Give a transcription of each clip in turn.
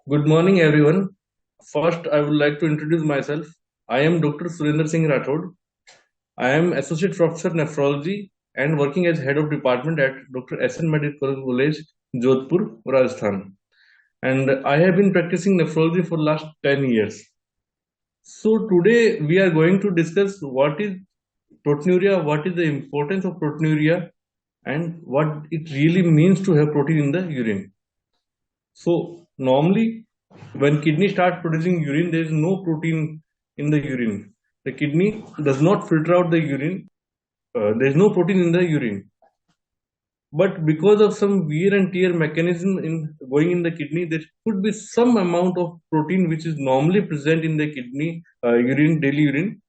Good morning, everyone. First, I would like to introduce myself. I am Dr. Surendra Singh Rathore. I am Associate Professor Nephrology and working as Head of Department at Dr. SN Medical College, Jodhpur, Rajasthan. And I have been practicing nephrology for last 10 years. So today we are going to discuss what is proteinuria, what is the importance of proteinuria, and what it really means to have protein in the urine. So normally, when kidney starts producing urine, there is no protein in the urine. The kidney does not filter out the urine. There is no protein in the urine. But because of some wear and tear mechanism in going in the kidney, there could be some amount of protein which is normally present in the kidney urine, daily urine,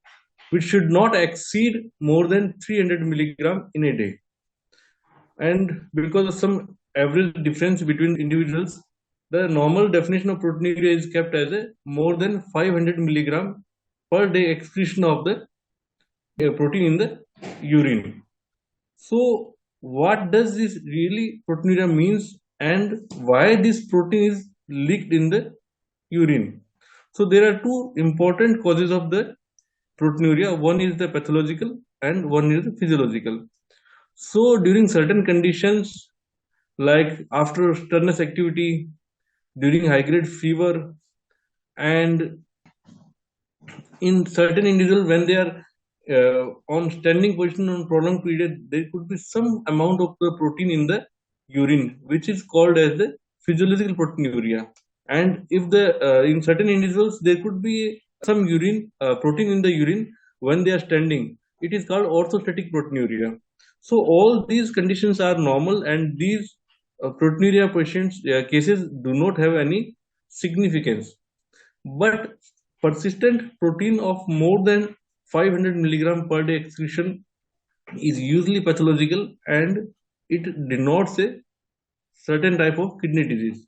which should not exceed more than 300 milligram in a day. And because of some average difference between individuals, the normal definition of proteinuria is kept as a more than 500 milligram per day excretion of the protein in the urine. So, what does this really proteinuria means, and why this protein is leaked in the urine? So, there are two important causes of the proteinuria. One is the pathological, and one is the physiological. So, during certain conditions, like after strenuous activity, during high grade fever, and in certain individuals when they are on standing position on prolonged period, there could be some amount of the protein in the urine, which is called as the physiological proteinuria. And if the in certain individuals there could be some urine protein in the urine when they are standing, it is called orthostatic proteinuria. So all these conditions are normal, and these proteinuria patients cases do not have any significance. But persistent protein of more than 500 milligram per day excretion is usually pathological, and it denotes a certain type of kidney disease.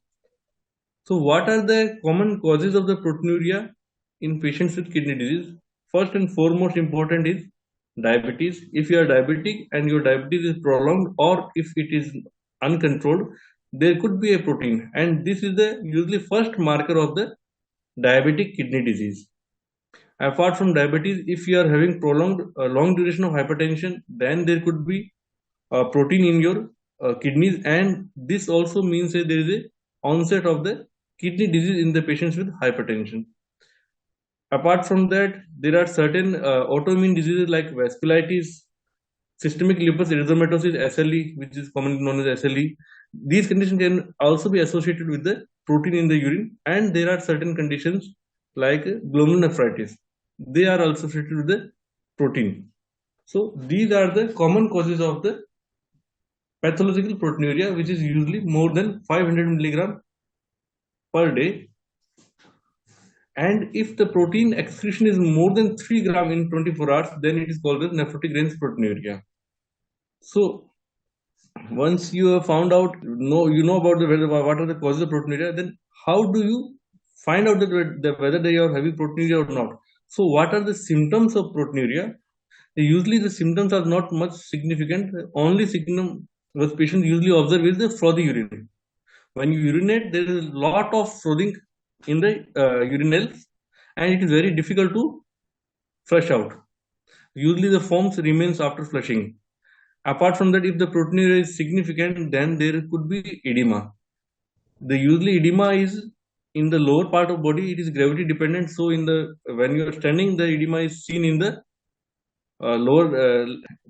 So, what are the common causes of the proteinuria in patients with kidney disease? First and foremost important is diabetes. If you are diabetic and your diabetes is prolonged, or if it is uncontrolled, there could be a protein, and this is the usually first marker of the diabetic kidney disease. Apart from diabetes, if you are having prolonged long duration of hypertension, then there could be protein in your kidneys, and this also means that there is a onset of the kidney disease in the patients with hypertension. Apart from that, there are certain autoimmune diseases like vasculitis, systemic lupus erythematosus SLE, which is commonly known as SLE. These conditions can also be associated with the protein in the urine, and there are certain conditions like glomerulonephritis. They are also associated with the protein. So these are the common causes of the pathological proteinuria, which is usually more than 500 milligram per day. And if the protein excretion is more than 3 gram in 24 hours, then it is called as nephrotic range proteinuria. So once you have found out, you know about what are the causes of proteinuria, then how do you find out whether they are having proteinuria or not? So what are the symptoms of proteinuria? Usually the symptoms are not much significant. Only symptom which patients usually observe is the frothy urine. When you urinate, there is a lot of frothing in the urinals, and it is very difficult to flush out. Usually the foams remains after flushing. Apart from that, if the proteinuria is significant, then there could be edema. The usually edema is in the lower part of body. It is gravity dependent. So in the when you are standing, the edema is seen in the lower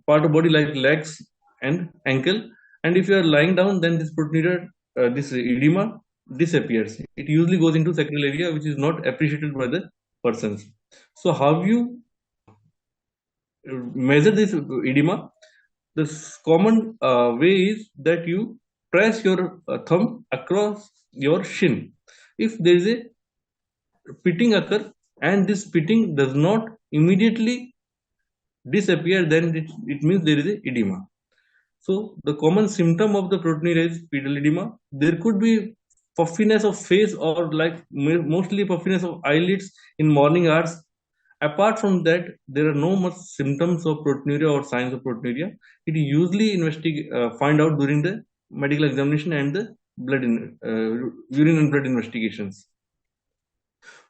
part of body like legs and ankle. And if you are lying down, then this proteinuria, this edema disappears. It usually goes into sacral area, which is not appreciated by the persons. So how you measure this edema? The common way is that you press your thumb across your shin. If there is a pitting occur and this pitting does not immediately disappear, then it means there is a edema. So the common symptom of the proteinuria is pedal edema. There could be puffiness of face, or like mostly puffiness of eyelids in morning hours. Apart from that, there are no much symptoms of proteinuria or signs of proteinuria. It is usually find out during the medical examination and the urine and blood investigations.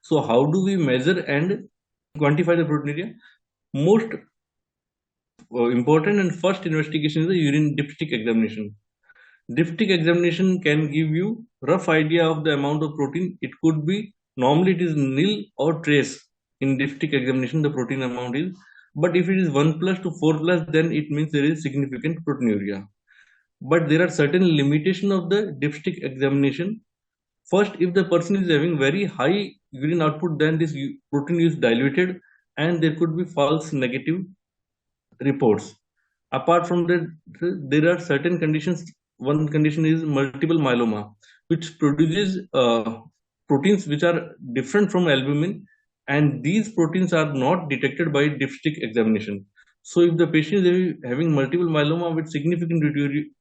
So how do we measure and quantify the proteinuria? Most important and first investigation is the urine dipstick examination. Dipstick examination can give you rough idea of the amount of protein. It could be, normally it is nil or trace. In dipstick examination the protein amount is, but if it is 1 plus to 4 plus, then it means there is significant proteinuria. But there are certain limitation of the dipstick examination. First, if the person is having very high urine output, then this protein is diluted and there could be false negative reports. Apart from that, there are certain conditions. One condition is multiple myeloma, which produces proteins which are different from albumin, and these proteins are not detected by dipstick examination. So if the patient is having multiple myeloma with significant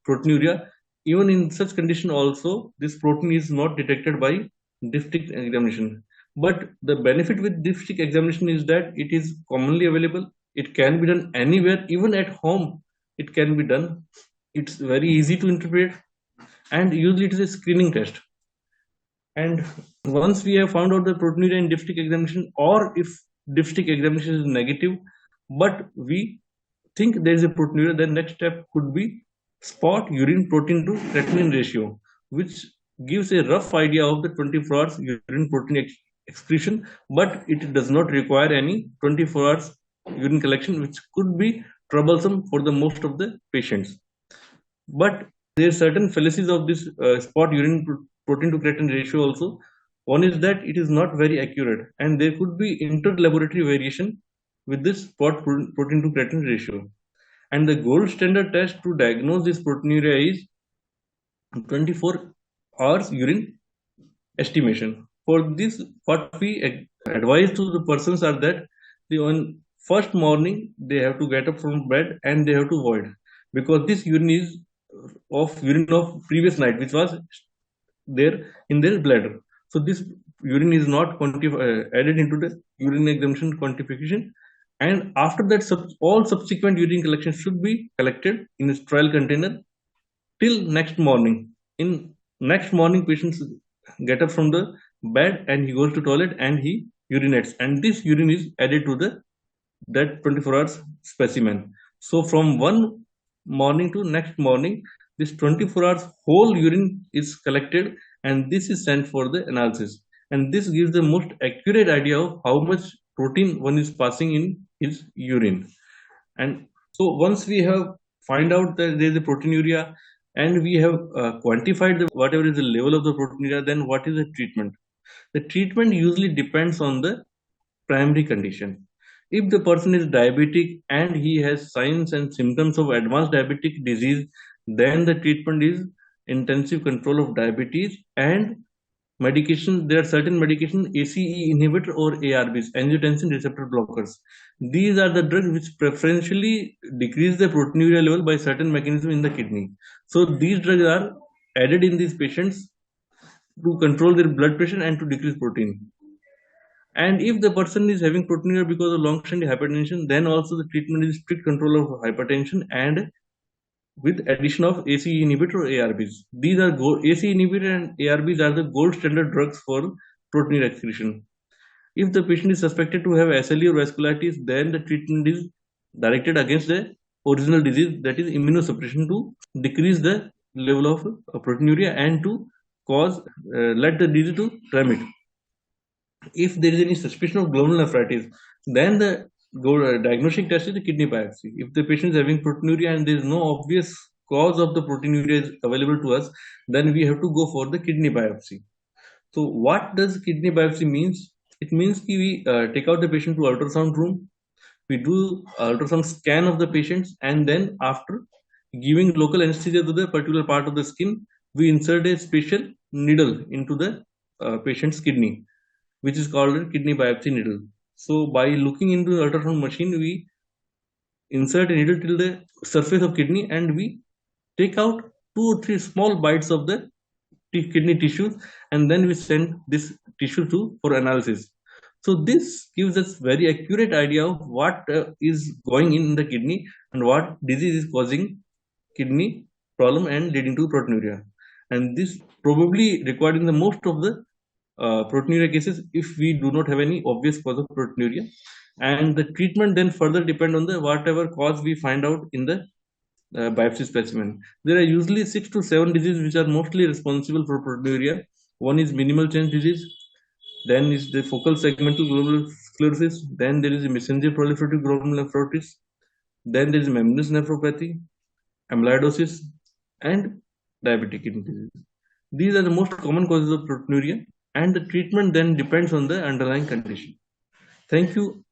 proteinuria, even in such condition also, this protein is not detected by dipstick examination. But the benefit with dipstick examination is that it is commonly available. It can be done anywhere, even at home. It can be done. It's very easy to interpret, and usually it is a screening test. And once we have found out the proteinuria in dipstick examination, or if dipstick examination is negative, but we think there is a proteinuria, then next step could be spot urine protein to creatinine ratio, which gives a rough idea of the 24 hours urine protein excretion, but it does not require any 24 hours urine collection, which could be troublesome for the most of the patients. But there are certain fallacies of this spot urine protein to creatinine ratio also. One is that it is not very accurate, and there could be inter-laboratory variation with this spot protein to creatinine ratio. And the gold standard test to diagnose this proteinuria is 24 hours urine estimation. For this, what we advise to the persons are that on first morning they have to get up from bed and they have to void, because this urine is urine of previous night, which was there in their bladder. So this urine is not added into the urine examination quantification. And after that, all subsequent urine collections should be collected in a sterile container till next morning. In next morning, patients get up from the bed and he goes to toilet and he urinates, and this urine is added to that 24 hours specimen. So from one morning to next morning, this 24 hours whole urine is collected, and this is sent for the analysis. And this gives the most accurate idea of how much protein one is passing in his urine. And so once we have find out that there is a proteinuria and we have quantified whatever is the level of the proteinuria, then what is the treatment? The treatment usually depends on the primary condition. If the person is diabetic and he has signs and symptoms of advanced diabetic disease, then the treatment is intensive control of diabetes and medication. There are certain medication, ACE inhibitor or ARBs, angiotensin receptor blockers. These are the drugs which preferentially decrease the proteinuria level by certain mechanism in the kidney. So these drugs are added in these patients to control their blood pressure and to decrease protein. And if the person is having proteinuria because of long-standing hypertension, then also the treatment is strict control of hypertension and with addition of ACE inhibitor or ARBs. These are ACE inhibitor and ARBs are the gold standard drugs for proteinuria excretion. If the patient is suspected to have SLE or vasculitis, then the treatment is directed against the original disease, that is immunosuppression, to decrease the level of proteinuria and to cause let the disease to remit. If there is any suspicion of glomerular nephritis, then the diagnostic test is the kidney biopsy. If the patient is having proteinuria and there is no obvious cause of the proteinuria is available to us, then we have to go for the kidney biopsy. So what does kidney biopsy means? It means we take out the patient to ultrasound room, we do ultrasound scan of the patients, and then after giving local anesthesia to the particular part of the skin, we insert a special needle into the patient's kidney, which is called a kidney biopsy needle. So by looking into the ultrasound machine, we insert a needle till the surface of kidney and we take out 2 or 3 small bites of the kidney tissues, and then we send this tissue for analysis. So this gives us very accurate idea of what is going in the kidney and what disease is causing kidney problem and leading to proteinuria. and this probably recording the most of the proteinuria cases if we do not have any obvious cause of proteinuria. And the treatment then further depend on the whatever cause we find out in the biopsy specimen. There are usually 6 to 7 diseases which are mostly responsible for proteinuria. One is minimal change disease, then is the focal segmental glomerular sclerosis, then there is a messenger proliferative glomerulonephritis, then there is membranous nephropathy, amyloidosis, and diabetic kidney disease. These are the most common causes of proteinuria, and the treatment then depends on the underlying condition. Thank you.